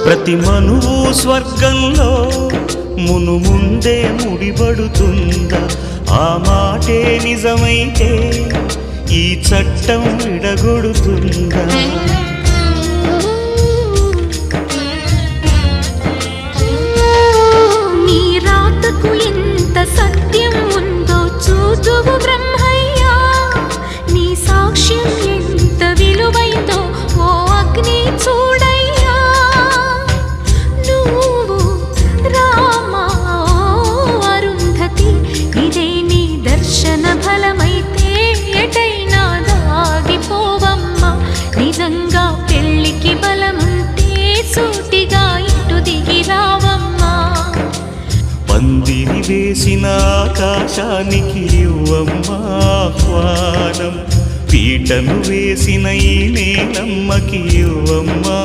ప్రతి మనువు స్వర్గంలో మునుముందే ముడిపడుతుందా? ఆ మాటే నిజమైతే ఈ చట్టం విడగొడుతుందా? నీ రాతకు ఎంత సత్యం ఉందో చూదువు బ్రహ్మయ్యా, నీ సాక్ష్యం ఎంత విలువైందో ఓ అగ్ని చూడయ్యా. నువ్వు రామా అరుంధతి, ఇదే నీ దర్శన ఫలమైతే ఎటైనా దాగిపోవమ్మా. నిజంగా పెళ్ళికి బలముంటే సూటిగా ఇటు దిగి రావమ్మా. పందిరి వేసిన ఆకాశానికి ఇవ్వమ్మా ఆహ్వానం, పీటను వేసిన ఈ నేలమ్మకి ఇవ్వమ్మా